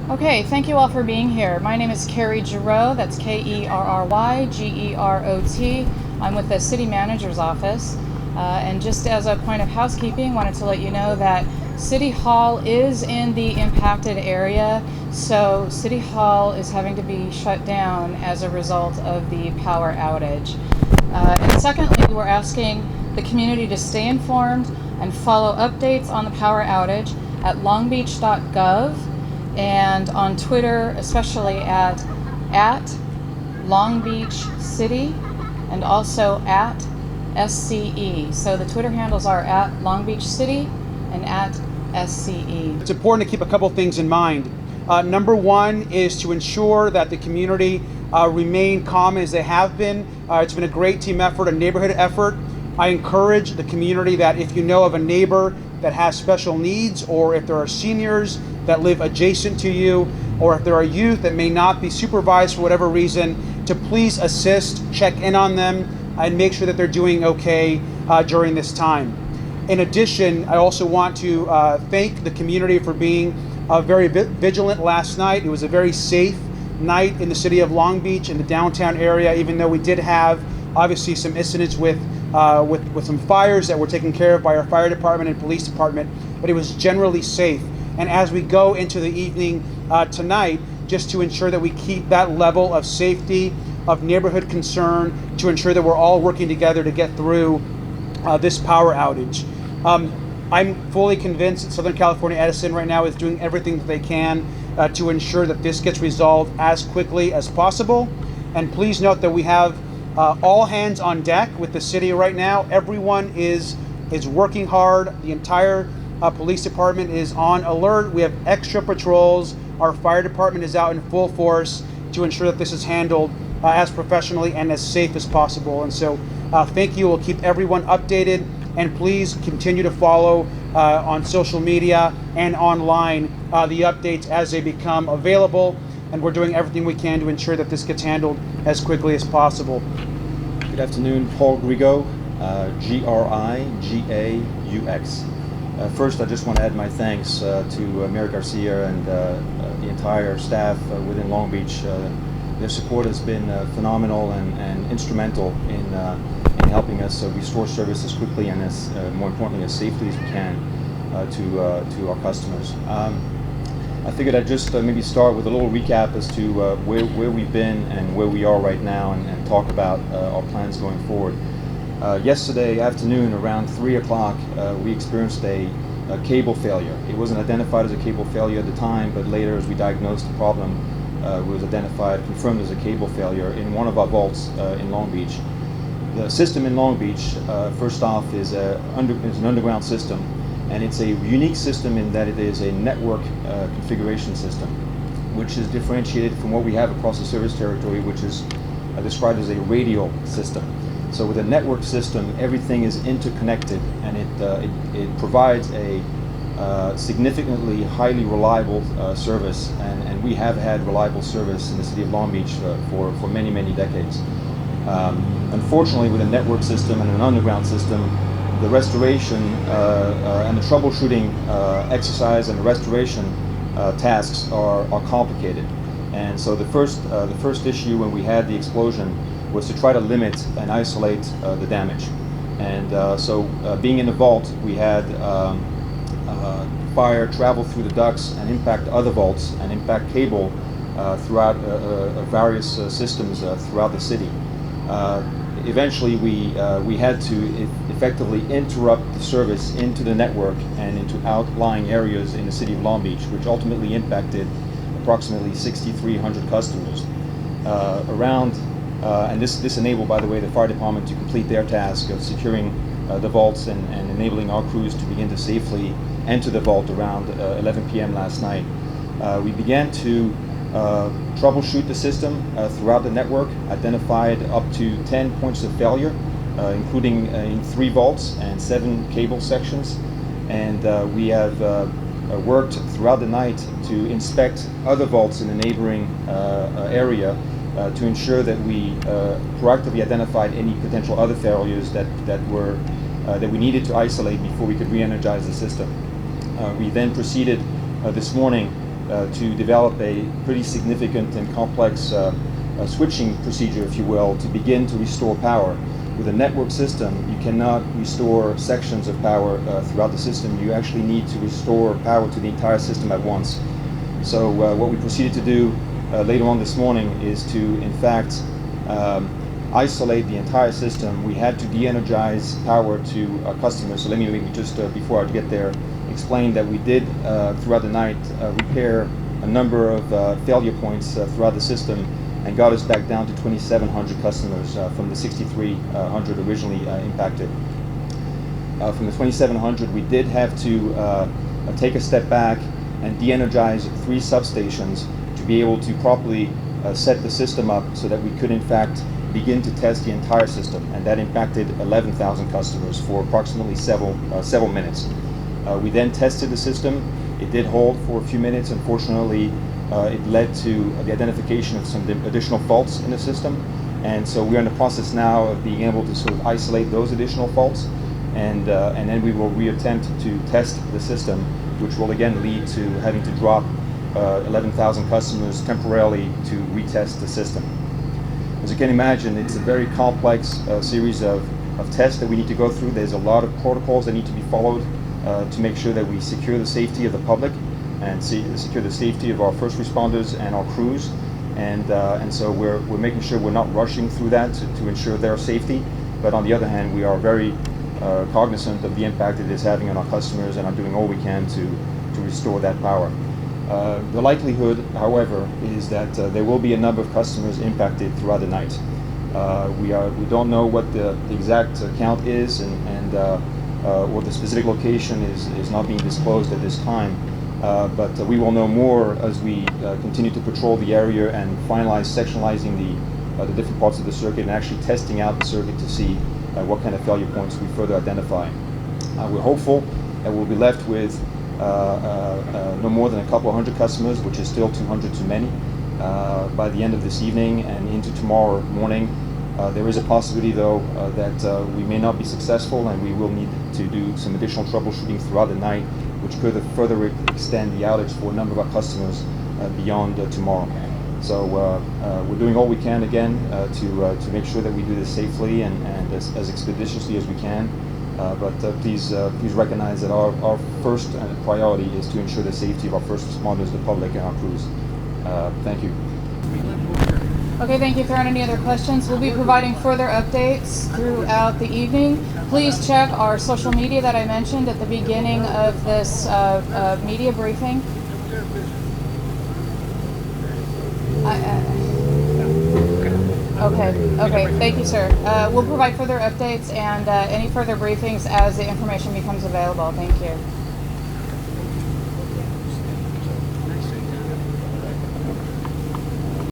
Okay, thank you all for being here. My name is Carrie Giroux, that's Kerrygerot. I'm with the City Manager's Office. And just as a point of housekeeping, wanted to let you know that City Hall is in the impacted area, so City Hall is having to be shut down as a result of the power outage. And secondly, we're asking the community to stay informed and follow updates on the power outage at longbeach.gov and on Twitter, especially at Long Beach City and also at SCE. So the Twitter handles are at Long Beach City and at SCE. It's important to keep a couple things in mind. Number one is to ensure that the community remain calm as they have been. It's been a great team effort, a neighborhood effort. I encourage the community that if you know of a neighbor that has special needs, or if there are seniors that live adjacent to you, or if there are youth that may not be supervised for whatever reason, to please assist, check in on them, and make sure that they're doing okay during this time. In addition, I also want to thank the community for being very vigilant last night. It was a very safe night in the city of Long Beach, in the downtown area, even though we did have obviously some incidents with some fires that were taken care of by our fire department and police department, but it was generally safe. And as we go into the evening tonight, just to ensure that we keep that level of safety, of neighborhood concern, to ensure that we're all working together to get through this power outage. I'm fully convinced that Southern California Edison right now is doing everything that they can to ensure that this gets resolved as quickly as possible. And please note that we have all hands on deck with the city right now. Everyone is working hard. The entire police department is on alert. We have extra patrols. Our fire department is out in full force to ensure that this is handled as professionally and as safe as possible. And so thank you. We'll keep everyone updated, and please continue to follow on social media and online the updates as they become available. And we're doing everything we can to ensure that this gets handled as quickly as possible. Good afternoon, Paul Grigo, Grigaux. First, I just want to add my thanks to Mayor Garcia and the entire staff within Long Beach. Their support has been phenomenal and instrumental in helping us restore service as quickly and as more importantly as safely as we can to our customers. I figured I'd just maybe start with a little recap as to where we've been and where we are right now, and talk about our plans going forward. Yesterday afternoon around 3 o'clock, we experienced a cable failure. It wasn't identified as a cable failure at the time, but later as we diagnosed the problem, it was confirmed as a cable failure in one of our vaults in Long Beach. The system in Long Beach, first off, is an underground system, and it's a unique system in that it is a network configuration system, which is differentiated from what we have across the service territory, which is described as a radial system. So with a network system, everything is interconnected, and it provides a significantly highly reliable service, and we have had reliable service in the city of Long Beach for many, many decades. Unfortunately, with a network system and an underground system, the restoration and the troubleshooting exercise and the restoration tasks are complicated. And so the first issue when we had the explosion was to try to limit and isolate the damage. And so being in the vault, we had fire travel through the ducts and impact other vaults and impact cable throughout various systems throughout the city. Eventually we had to effectively interrupt the service into the network and into outlying areas in the city of Long Beach, which ultimately impacted approximately 6,300 customers. And this enabled, by the way, the fire department to complete their task of securing the vaults and enabling our crews to begin to safely enter the vault around 11 p.m. last night. We began to troubleshoot the system throughout the network, identified up to 10 points of failure, including in 3 vaults and 7 cable sections. And we have worked throughout the night to inspect other vaults in the neighboring area to ensure that we proactively identified any potential other failures that we needed to isolate before we could re-energize the system. We then proceeded this morning to develop a pretty significant and complex switching procedure, if you will, to begin to restore power. With a network system, you cannot restore sections of power throughout the system. You actually need to restore power to the entire system at once. So what we proceeded to do later on this morning is to, in fact, isolate the entire system. We had to de-energize power to our customers. So let me just, before I get there, explain that we did, throughout the night, repair a number of failure points throughout the system, and got us back down to 2,700 customers from the 6,300 originally impacted. From the 2,700, we did have to take a step back and de-energize 3 substations to be able to properly set the system up so that we could in fact begin to test the entire system, and that impacted 11,000 customers for approximately several minutes. We then tested the system. It did hold for a few minutes. Unfortunately, it led to the identification of some additional faults in the system, and so we're in the process now of being able to sort of isolate those additional faults, and then we will reattempt to test the system, which will again lead to having to drop 11,000 customers temporarily to retest the system. As you can imagine, it's a very complex series of tests that we need to go through. There's a lot of protocols that need to be followed to make sure that we secure the safety of the public and secure the safety of our first responders and our crews, and so we're making sure we're not rushing through that to ensure their safety. But on the other hand, we are very cognizant of the impact it is having on our customers and are doing all we can to restore that power. The likelihood, however, is that there will be a number of customers impacted throughout the night. We don't know what the exact count is, and or the specific location is not being disclosed at this time. But we will know more as we continue to patrol the area and finalize sectionalizing the different parts of the circuit and actually testing out the circuit to see what kind of failure points we further identify. We're hopeful that we'll be left with no more than a couple of hundred customers, which is still 200 too many, by the end of this evening and into tomorrow morning. There is a possibility, though, that we may not be successful, and we will need to do some additional troubleshooting throughout the night, which could further extend the outage for a number of our customers beyond tomorrow. So we're doing all we can again to make sure that we do this safely and as expeditiously as we can. But please recognize that our first priority is to ensure the safety of our first responders, the public, and our crews. Thank you. Okay, thank you. If there aren't any other questions, we'll be providing further updates throughout the evening. Please check our social media that I mentioned at the beginning of this media briefing. Okay, thank you, sir. We'll provide further updates and any further briefings as the information becomes available. Thank you.